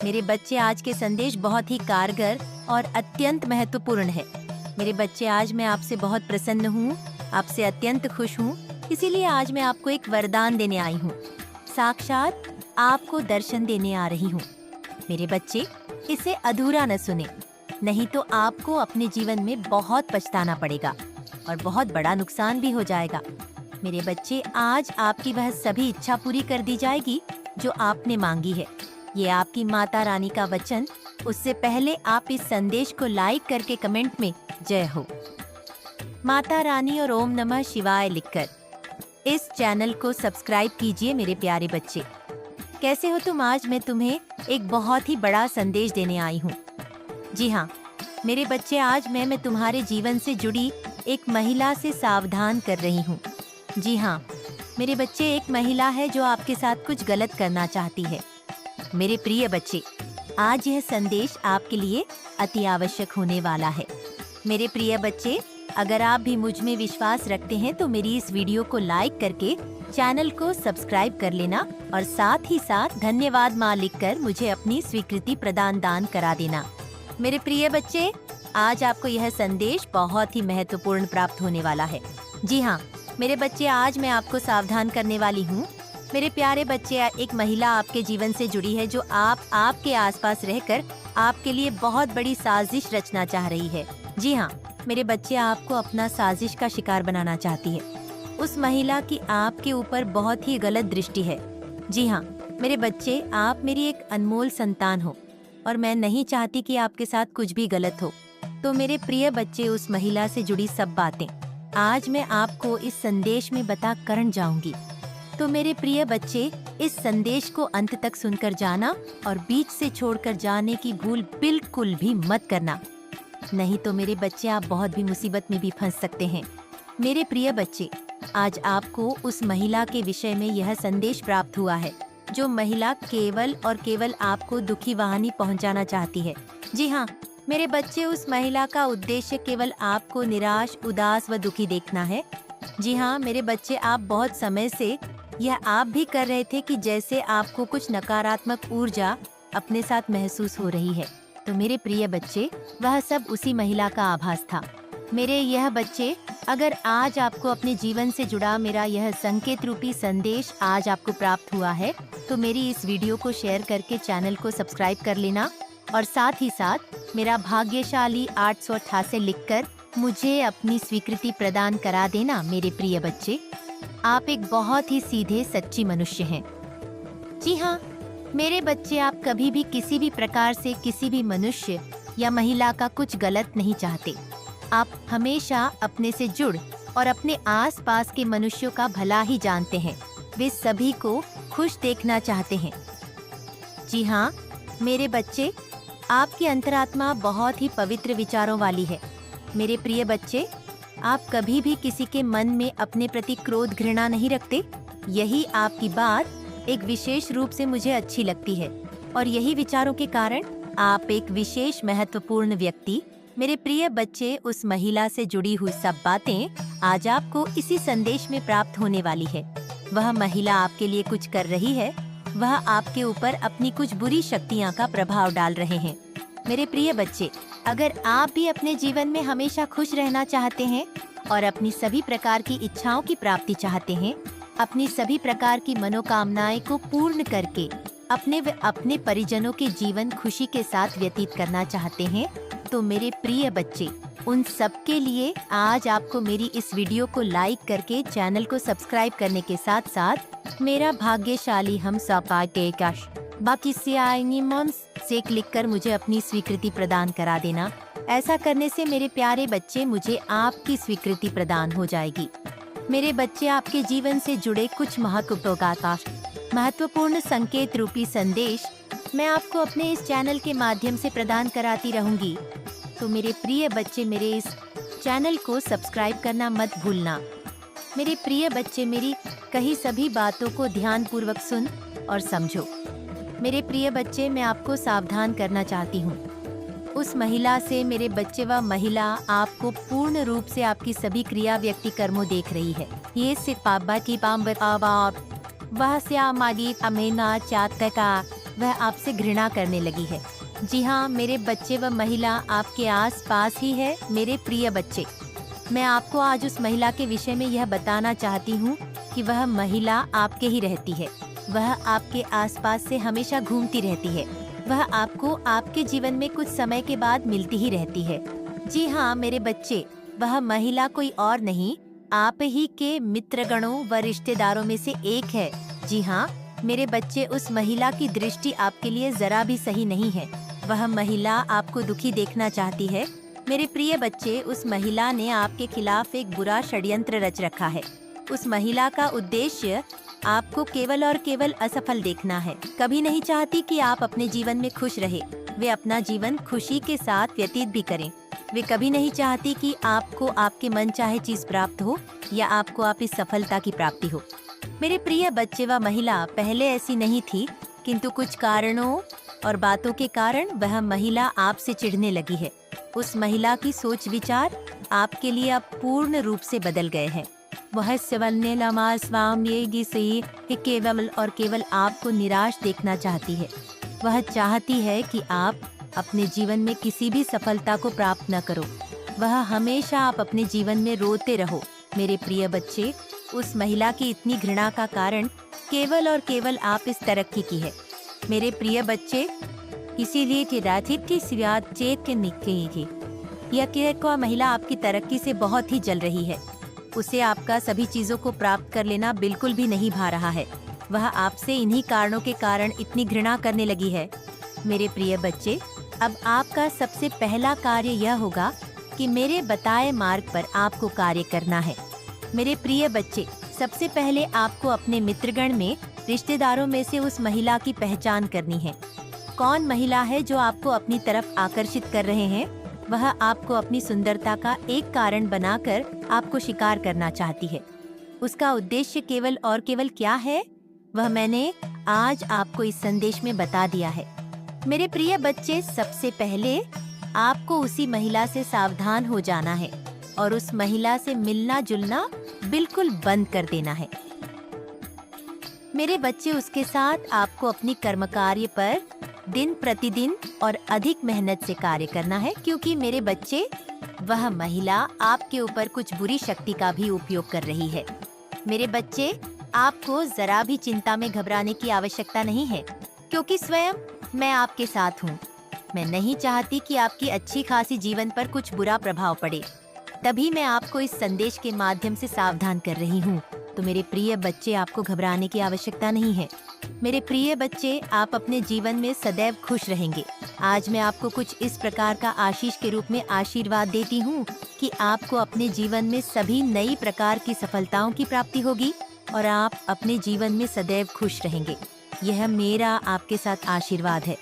मेरे बच्चे, आज के संदेश बहुत ही कारगर और अत्यंत महत्वपूर्ण है। मेरे बच्चे, आज मैं आपसे बहुत प्रसन्न हूँ, आपसे अत्यंत खुश हूँ, इसीलिए आज मैं आपको एक वरदान देने आई हूँ। साक्षात आपको दर्शन देने आ रही हूँ। मेरे बच्चे, इसे अधूरा न सुने, नहीं तो आपको अपने जीवन में बहुत पछताना पड़ेगा और बहुत बड़ा नुकसान भी हो जाएगा। मेरे बच्चे, आज आपकी वह सभी इच्छा पूरी कर दी जाएगी जो आपने मांगी है। ये आपकी माता रानी का वचन। उससे पहले आप इस संदेश को लाइक करके कमेंट में जय हो, माता रानी और ओम नमः शिवाय लिखकर इस चैनल को सब्सक्राइब कीजिए। मेरे प्यारे बच्चे, कैसे हो तुम? आज मैं तुम्हें एक बहुत ही बड़ा संदेश देने आई हूँ। जी हाँ मेरे बच्चे, आज मैं तुम्हारे जीवन से जुड़ी एक महिला से सावधान कर रही हूँ। जी हाँ मेरे बच्चे, एक महिला है जो आपके साथ कुछ गलत करना चाहती है। मेरे प्रिय बच्चे, आज यह संदेश आपके लिए अति आवश्यक होने वाला है। मेरे प्रिय बच्चे, अगर आप भी मुझ में विश्वास रखते हैं तो मेरी इस वीडियो को लाइक करके चैनल को सब्सक्राइब कर लेना और साथ ही साथ धन्यवाद माँ लिखकर मुझे अपनी स्वीकृति प्रदान दान करा देना। मेरे प्रिय बच्चे, आज आपको यह संदेश बहुत ही महत्वपूर्ण प्राप्त होने वाला है। जी हाँ मेरे बच्चे, आज मैं आपको सावधान करने वाली हूँ। मेरे प्यारे बच्चे, एक महिला आपके जीवन से जुड़ी है जो आपके आसपास रहकर आपके लिए बहुत बड़ी साजिश रचना चाह रही है। जी हाँ मेरे बच्चे, आपको अपना साजिश का शिकार बनाना चाहती है। उस महिला की आपके ऊपर बहुत ही गलत दृष्टि है। जी हाँ मेरे बच्चे, आप मेरी एक अनमोल संतान हो और मैं नहीं चाहती कि आपके साथ कुछ भी गलत हो। तो मेरे प्रिय बच्चे, उस महिला से जुड़ी सब बातें आज मैं आपको इस संदेश में बता कर जाऊंगी। तो मेरे प्रिय बच्चे, इस संदेश को अंत तक सुनकर जाना और बीच से छोड़कर जाने की भूल बिल्कुल भी मत करना, नहीं तो मेरे बच्चे आप बहुत भी मुसीबत में भी फंस सकते हैं। मेरे प्रिय बच्चे, आज आपको उस महिला के विषय में यह संदेश प्राप्त हुआ है जो महिला केवल और केवल आपको दुखी वाहनी पहुंचाना चाहती है। जी हाँ मेरे बच्चे, उस महिला का उद्देश्य केवल आपको निराश, उदास व दुखी देखना है। जी हाँ मेरे बच्चे, आप बहुत समय से यह आप भी कर रहे थे कि जैसे आपको कुछ नकारात्मक ऊर्जा अपने साथ महसूस हो रही है। तो मेरे प्रिय बच्चे, वह सब उसी महिला का आभास था। मेरे यह बच्चे, अगर आज आपको अपने जीवन से जुड़ा मेरा यह संकेत रूपी संदेश आज आपको प्राप्त हुआ है तो मेरी इस वीडियो को शेयर करके चैनल को सब्सक्राइब कर लेना और साथ ही साथ मेरा भाग्यशाली 888 लिखकर मुझे अपनी स्वीकृति प्रदान करा देना। मेरे प्रिय बच्चे, आप एक बहुत ही सीधे सच्ची मनुष्य हैं। जी हाँ मेरे बच्चे, आप कभी भी किसी भी प्रकार से किसी भी मनुष्य या महिला का कुछ गलत नहीं चाहते। आप हमेशा अपने से जुड़ और अपने आसपास के मनुष्यों का भला ही जानते हैं। वे सभी को खुश देखना चाहते हैं। जी हाँ मेरे बच्चे, आपकी अंतरात्मा बहुत ही पवित्र विचारों वाली है। मेरे प्रिय बच्चे, आप कभी भी किसी के मन में अपने प्रति क्रोध, घृणा नहीं रखते। यही आपकी बात एक विशेष रूप से मुझे अच्छी लगती है और यही विचारों के कारण आप एक विशेष महत्वपूर्ण व्यक्ति। मेरे प्रिय बच्चे, उस महिला से जुड़ी हुई सब बातें आज आपको इसी संदेश में प्राप्त होने वाली है। वह महिला आपके लिए कुछ कर रही है, वह आपके ऊपर अपनी कुछ बुरी शक्तियाँ का प्रभाव डाल रहे हैं। मेरे प्रिय बच्चे, अगर आप भी अपने जीवन में हमेशा खुश रहना चाहते हैं और अपनी सभी प्रकार की इच्छाओं की प्राप्ति चाहते हैं, अपनी सभी प्रकार की मनोकामनाएं को पूर्ण करके अपने व अपने परिजनों के जीवन खुशी के साथ व्यतीत करना चाहते हैं, तो मेरे प्रिय बच्चे, उन सब के लिए आज आपको मेरी इस वीडियो को लाइक करके चैनल को सब्सक्राइब करने के साथ साथ मेरा भाग्यशाली हम सपाकेकाश बाकी से क्लिक कर मुझे अपनी स्वीकृति प्रदान करा देना। ऐसा करने से मेरे प्यारे बच्चे, मुझे आपकी स्वीकृति प्रदान हो जाएगी। मेरे बच्चे, आपके जीवन से जुड़े कुछ महत्वपूर्ण संकेत रूपी संदेश मैं आपको अपने इस चैनल के माध्यम से प्रदान कराती रहूंगी। तो मेरे प्रिय बच्चे, मेरे इस चैनल को सब्सक्राइब करना मत भूलना। मेरे प्रिय बच्चे, मेरी कही सभी बातों को ध्यान पूर्वक सुन और समझो। मेरे प्रिय बच्चे, मैं आपको सावधान करना चाहती हूँ। उस महिला से मेरे बच्चे, व महिला आपको पूर्ण रूप से आपकी सभी क्रिया व्यक्ति कर्मों देख रही है। ये सिर्फ वह से वह आपसे घृणा करने लगी है। जी हाँ, मेरे बच्चे व महिला आपके आस पास ही है। मेरे प्रिय बच्चे, मैं आपको आज उस महिला के विषय में यह बताना चाहती हूँ कि वह महिला आपके ही रहती है। वह आपके आसपास से हमेशा घूमती रहती है। वह आपको आपके जीवन में कुछ समय के बाद मिलती ही रहती है। जी हाँ मेरे बच्चे, वह महिला कोई और नहीं, आप ही के मित्रगणों व रिश्तेदारों में से एक है। जी हाँ मेरे बच्चे, उस महिला की दृष्टि आपके लिए जरा भी सही नहीं है। वह महिला आपको दुखी देखना चाहती है। मेरे प्रिय बच्चे, उस महिला ने आपके खिलाफ एक बुरा षड्यंत्र रच रखा है। उस महिला का उद्देश्य आपको केवल और केवल असफल देखना है। कभी नहीं चाहती कि आप अपने जीवन में खुश रहे। वे अपना जीवन खुशी के साथ व्यतीत भी करें। वे कभी नहीं चाहती कि आपको आपके मन चाहे चीज प्राप्त हो या आपको आप इस सफलता की प्राप्ति हो। मेरे प्रिय बच्चे व महिला, पहले ऐसी नहीं थी, किंतु कुछ कारणों और बातों के कारण वह महिला आपसे चिढ़ने लगी है। उस महिला की सोच विचार आपके लिए अब पूर्ण रूप से बदल गए हैं। वह केवल और केवल आपको निराश देखना चाहती है। वह चाहती है कि आप अपने जीवन में किसी भी सफलता को प्राप्त न करो। वह हमेशा आप अपने जीवन में रोते रहो। मेरे प्रिय बच्चे, उस महिला की इतनी घृणा का कारण केवल और केवल आप इस तरक्की की है। मेरे प्रिय बच्चे, इसीलिए कि राधित की सियाद चेत के निकली थी। यह महिला आपकी तरक्की से बहुत ही जल रही है। उसे आपका सभी चीजों को प्राप्त कर लेना बिल्कुल भी नहीं भा रहा है। वह आपसे इन्हीं कारणों के कारण इतनी घृणा करने लगी है। मेरे प्रिय बच्चे, अब आपका सबसे पहला कार्य यह होगा कि मेरे बताए मार्ग पर आपको कार्य करना है। मेरे प्रिय बच्चे, सबसे पहले आपको अपने मित्रगण में, रिश्तेदारों में से उस महिला की पहचान करनी है। कौन महिला है जो आपको अपनी तरफ आकर्षित कर रहे हैं? वह आपको अपनी सुंदरता का एक कारण बनाकर आपको शिकार करना चाहती है। उसका उद्देश्य केवल और केवल क्या है, वह मैंने आज आपको इस संदेश में बता दिया है। मेरे प्रिय बच्चे, सबसे पहले आपको उसी महिला से सावधान हो जाना है और उस महिला से मिलना जुलना बिल्कुल बंद कर देना है। मेरे बच्चे, उसके साथ आपको अपनी कर्म कार्य पर दिन प्रतिदिन और अधिक मेहनत से कार्य करना है, क्योंकि मेरे बच्चे, वह महिला आपके ऊपर कुछ बुरी शक्ति का भी उपयोग कर रही है। मेरे बच्चे, आपको जरा भी चिंता में घबराने की आवश्यकता नहीं है, क्योंकि स्वयं मैं आपके साथ हूँ। मैं नहीं चाहती कि आपकी अच्छी खासी जीवन पर कुछ बुरा प्रभाव पड़े, तभी मैं आपको इस संदेश के माध्यम से सावधान कर रही हूँ। तो मेरे प्रिय बच्चे, आपको घबराने की आवश्यकता नहीं है। मेरे प्रिय बच्चे, आप अपने जीवन में सदैव खुश रहेंगे। आज मैं आपको कुछ इस प्रकार का आशीष के रूप में आशीर्वाद देती हूँ कि आपको अपने जीवन में सभी नई प्रकार की सफलताओं की प्राप्ति होगी और आप अपने जीवन में सदैव खुश रहेंगे। यह मेरा आपके साथ आशीर्वाद है।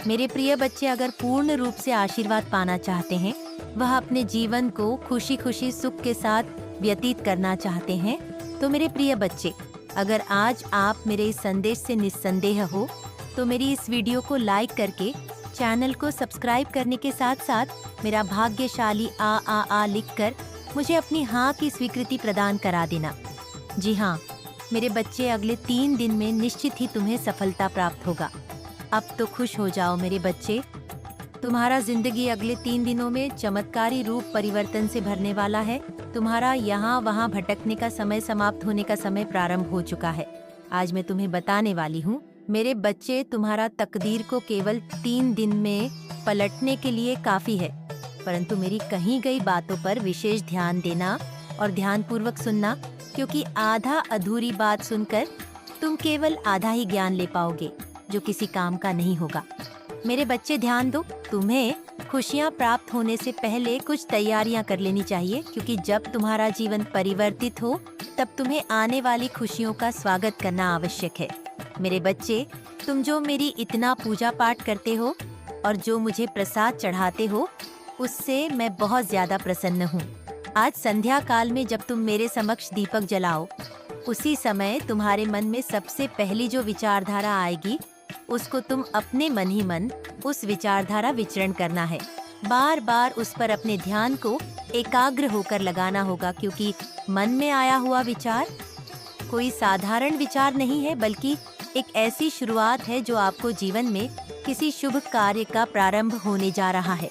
मेरे प्रिय बच्चे, अगर पूर्ण रूप से आशीर्वाद पाना चाहते हैं, वह अपने जीवन को खुशी खुशी सुख के साथ व्यतीत करना चाहते हैं, तो मेरे प्रिय बच्चे, अगर आज आप मेरे इस संदेश से निस्संदेह हो, तो मेरी इस वीडियो को लाइक करके चैनल को सब्सक्राइब करने के साथ साथ मेरा भाग्यशाली आ लिखकर मुझे अपनी हाँ की स्वीकृति प्रदान करा देना। जी हाँ मेरे बच्चे, अगले 3 दिन में निश्चित ही तुम्हें सफलता प्राप्त होगा। अब तो खुश हो जाओ मेरे बच्चे। तुम्हारा जिंदगी अगले 3 दिनों में चमत्कारी रूप परिवर्तन से भरने वाला है। तुम्हारा यहाँ वहाँ भटकने का समय समाप्त होने का समय प्रारंभ हो चुका है। आज मैं तुम्हें बताने वाली हूँ मेरे बच्चे, तुम्हारा तकदीर को केवल 3 दिन में पलटने के लिए काफी है, परंतु मेरी कही गई बातों पर विशेष ध्यान देना और ध्यानपूर्वक सुनना, क्योंकि आधा अधूरी बात सुनकर तुम केवल आधा ही ज्ञान ले पाओगे, जो किसी काम का नहीं होगा। मेरे बच्चे ध्यान दो, तुम्हें खुशियाँ प्राप्त होने से पहले कुछ तैयारियाँ कर लेनी चाहिए, क्योंकि जब तुम्हारा जीवन परिवर्तित हो तब तुम्हें आने वाली खुशियों का स्वागत करना आवश्यक है। मेरे बच्चे, तुम जो मेरी इतना पूजा पाठ करते हो और जो मुझे प्रसाद चढ़ाते हो, उससे मैं बहुत ज्यादा प्रसन्न हूँ। आज संध्या काल में जब तुम मेरे समक्ष दीपक जलाओ, उसी समय तुम्हारे मन में सबसे पहली जो विचारधारा आएगी, उसको तुम अपने मन ही मन उस विचारधारा विचरण करना है। बार बार उस पर अपने ध्यान को एकाग्र होकर लगाना होगा, क्योंकि मन में आया हुआ विचार कोई साधारण विचार नहीं है, बल्कि एक ऐसी शुरुआत है जो आपको जीवन में किसी शुभ कार्य का प्रारंभ होने जा रहा है।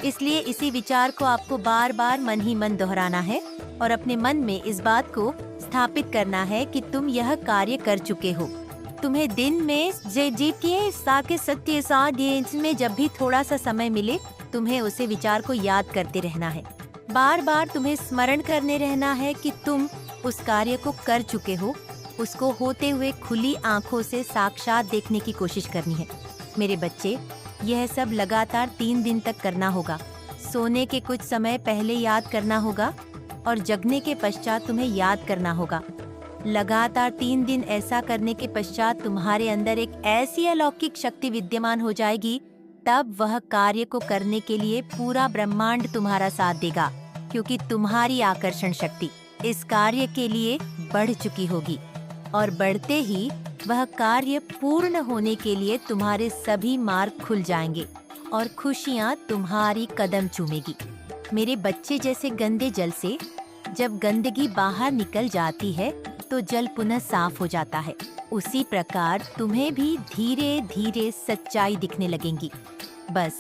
इसलिए इसी विचार को आपको बार बार मन ही मन दोहराना है और अपने मन में इस बात को स्थापित करना है कि तुम यह कार्य कर चुके हो। तुम्हें दिन में जीतिए साके सत्य साध्य में जब भी थोड़ा सा समय मिले तुम्हें उसे विचार को याद करते रहना है। बार बार तुम्हें स्मरण करने रहना है कि तुम उस कार्य को कर चुके हो। उसको होते हुए खुली आंखों से साक्षात देखने की कोशिश करनी है। मेरे बच्चे, यह सब लगातार 3 दिन तक करना होगा। सोने के कुछ समय पहले याद करना होगा और जगने के पश्चात तुम्हें याद करना होगा। लगातार 3 दिन ऐसा करने के पश्चात तुम्हारे अंदर एक ऐसी अलौकिक शक्ति विद्यमान हो जाएगी, तब वह कार्य को करने के लिए पूरा ब्रह्मांड तुम्हारा साथ देगा, क्योंकि तुम्हारी आकर्षण शक्ति इस कार्य के लिए बढ़ चुकी होगी और बढ़ते ही वह कार्य पूर्ण होने के लिए तुम्हारे सभी मार्ग खुल जाएंगे और खुशियाँ तुम्हारी कदम चूमेगी। मेरे बच्चे, जैसे गंदे जल से जब गंदगी बाहर निकल जाती है तो जल पुनः साफ हो जाता है, उसी प्रकार तुम्हें भी धीरे धीरे सच्चाई दिखने लगेंगी। बस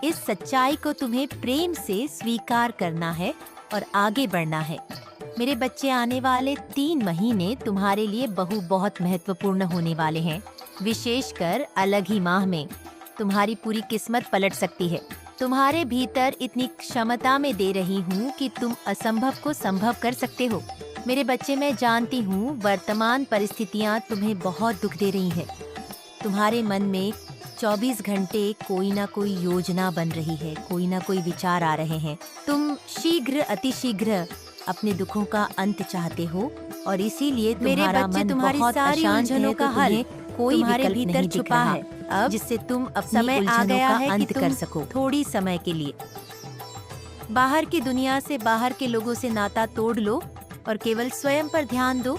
इस सच्चाई को तुम्हें प्रेम से स्वीकार करना है और आगे बढ़ना है। मेरे बच्चे, आने वाले 3 महीने तुम्हारे लिए बहुत महत्वपूर्ण होने वाले हैं। विशेषकर अलग ही माह में तुम्हारी पूरी किस्मत पलट सकती है। तुम्हारे भीतर इतनी क्षमता में दे रही हूँ कि तुम असंभव को संभव कर सकते हो। मेरे बच्चे, मैं जानती हूँ वर्तमान परिस्थितियाँ तुम्हें बहुत दुख दे रही है। तुम्हारे मन में 24 घंटे कोई ना कोई योजना बन रही है, कोई ना कोई विचार आ रहे हैं। तुम शीघ्र अतिशीघ्र अपने दुखों का अंत चाहते हो और इसीलिए तुम्हारा मन बहुत अशांत है। का हल कोई तुम्हारे भीतर छुपा है, अब जिससे तुम अपनी समय आ गया है अंत कर सको। थोड़ी समय के लिए बाहर की दुनिया से, बाहर के लोगों से नाता तोड़ लो और केवल स्वयं पर ध्यान दो।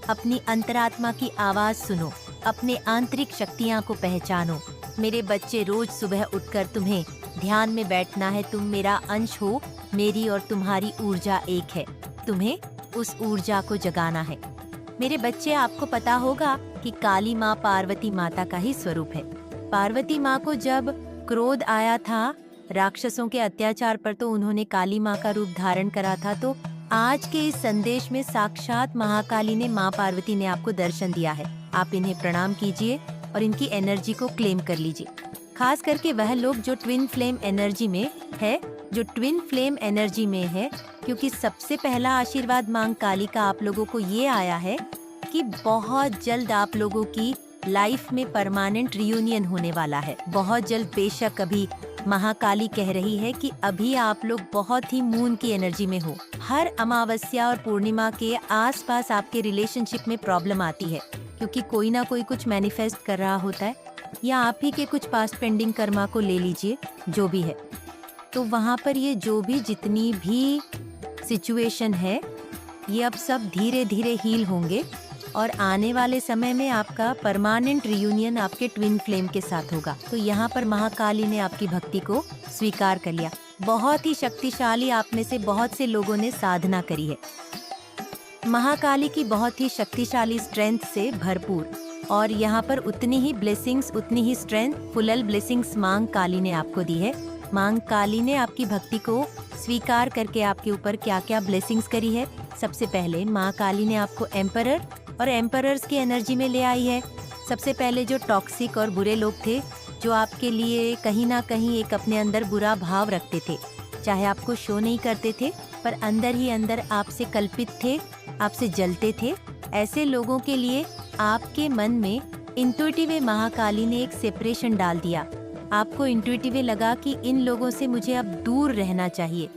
अपनी अंतरात्मा की आवाज सुनो, अपने आंतरिक शक्तियाँ को पहचानो। मेरे बच्चे, रोज सुबह उठकर तुम्हें ध्यान में बैठना है। तुम मेरा अंश हो, मेरी और तुम्हारी ऊर्जा एक है। तुम्हें उस ऊर्जा को जगाना है। मेरे बच्चे, आपको पता होगा कि काली माँ पार्वती माता का ही स्वरूप है। पार्वती माँ को जब क्रोध आया था राक्षसों के अत्याचार पर, तो उन्होंने काली माँ का रूप धारण करा था। तो आज के इस संदेश में साक्षात महाकाली ने, माँ पार्वती ने आपको दर्शन दिया है। आप इन्हें प्रणाम कीजिए और इनकी एनर्जी को क्लेम कर लीजिए। खास करके वह लोग जो ट्विन फ्लेम एनर्जी में है, क्योंकि सबसे पहला आशीर्वाद मां काली का आप लोगों को ये आया है कि बहुत जल्द आप लोगों की लाइफ में परमानेंट रियूनियन होने वाला है। बहुत जल्द। बेशक अभी महाकाली कह रही है कि अभी आप लोग बहुत ही मून की एनर्जी में हो। हर अमावस्या और पूर्णिमा के आसपास आपके रिलेशनशिप में प्रॉब्लम आती है, क्योंकि कोई ना कोई कुछ मैनिफेस्ट कर रहा होता है, या आप ही के कुछ पास्ट पेंडिंग कर्मा को ले लीजिए, जो भी है। तो वहाँ पर ये जो भी जितनी भी सिचुएशन है, ये अब सब धीरे धीरे हील होंगे और आने वाले समय में आपका परमानेंट रियूनियन आपके ट्विन फ्लेम के साथ होगा। तो यहाँ पर महाकाली ने आपकी भक्ति को स्वीकार कर लिया। बहुत ही शक्तिशाली आप में से बहुत से लोगों ने साधना करी है। महाकाली की बहुत ही शक्तिशाली स्ट्रेंथ से भरपूर, और यहाँ पर उतनी ही ब्लेसिंग्स, उतनी ही स्ट्रेंथ, फुलल ब्लेसिंग्स मां काली ने आपको दी है। मां काली ने आपकी भक्ति को स्वीकार करके आपके ऊपर क्या क्या ब्लेसिंग्स करी है। सबसे पहले मां काली ने आपको एम्परर और एम्परर्स की एनर्जी में ले आई है। सबसे पहले जो टॉक्सिक और बुरे लोग थे, जो आपके लिए कहीं ना कहीं एक अपने अंदर बुरा भाव रखते थे, चाहे आपको शो नहीं करते थे पर अंदर ही अंदर आपसे कल्पित थे, आपसे जलते थे, ऐसे लोगों के लिए आपके मन में इंट्यूटिव महाकाली ने एक सेपरेशन डाल दिया। आपको इंट्यूटिव लगा कि इन लोगों से मुझे अब दूर रहना चाहिए,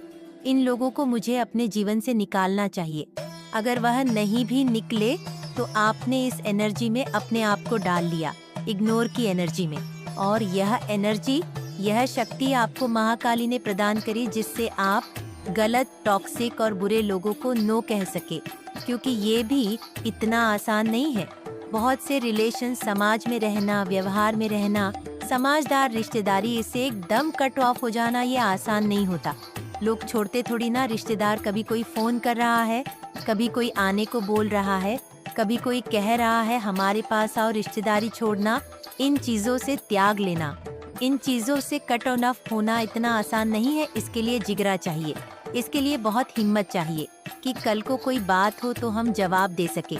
इन लोगों को मुझे अपने जीवन से निकालना चाहिए। अगर वह नहीं भी निकले तो आपने इस एनर्जी में अपने आप को डाल लिया, इग्नोर की एनर्जी में, और यह एनर्जी, यह शक्ति आपको महाकाली ने प्रदान करी, जिससे आप गलत, टॉक्सिक और बुरे लोगों को नो कह सके, क्योंकि ये भी इतना आसान नहीं है। बहुत से रिलेशन, समाज में रहना, व्यवहार में रहना, समाजदार रिश्तेदारी, इससे एकदम कट ऑफ हो जाना ये आसान नहीं होता। लोग छोड़ते थोड़ी ना रिश्तेदार। कभी कोई फोन कर रहा है, कभी कोई आने को बोल रहा है, कभी कोई कह रहा है हमारे पास आओ रिश्तेदारी छोड़ना, इन चीजों से त्याग लेना, इन चीजों से कट ऑफ होना इतना आसान नहीं है। इसके लिए जिगरा चाहिए, इसके लिए बहुत हिम्मत चाहिए कि कल को कोई बात हो तो हम जवाब दे सके।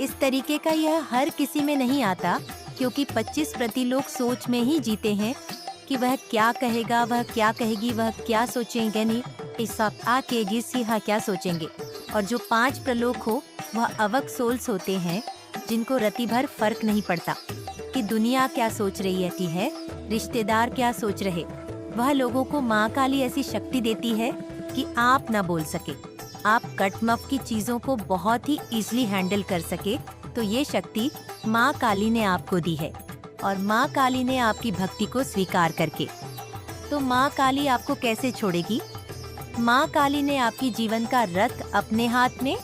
इस तरीके का यह हर किसी में नहीं आता, क्योंकि 25% लोग सोच में ही जीते हैं कि वह क्या कहेगा, वह क्या कहेगी, वह क्या सोचेंगे, नहीं इस आकेगी सिहा क्या सोचेंगे। और जो 5% लोग हो वह अवक सोल्स होते हैं, जिनको रति भर फर्क नहीं पड़ता कि दुनिया क्या सोच रही है, रिश्तेदार क्या सोच रहे। वह लोगों को माँ काली ऐसी शक्ति देती है कि आप ना बोल सके, आप कटमफ की चीजों को बहुत ही इजीली हैंडल कर सके। तो ये शक्ति माँ काली ने आपको दी है, और माँ काली ने आपकी भक्ति को स्वीकार करके। तो माँ काली आपको कैसे छोड़ेगी? माँ काली ने आपकी जीवन का रथ अपने हाथ में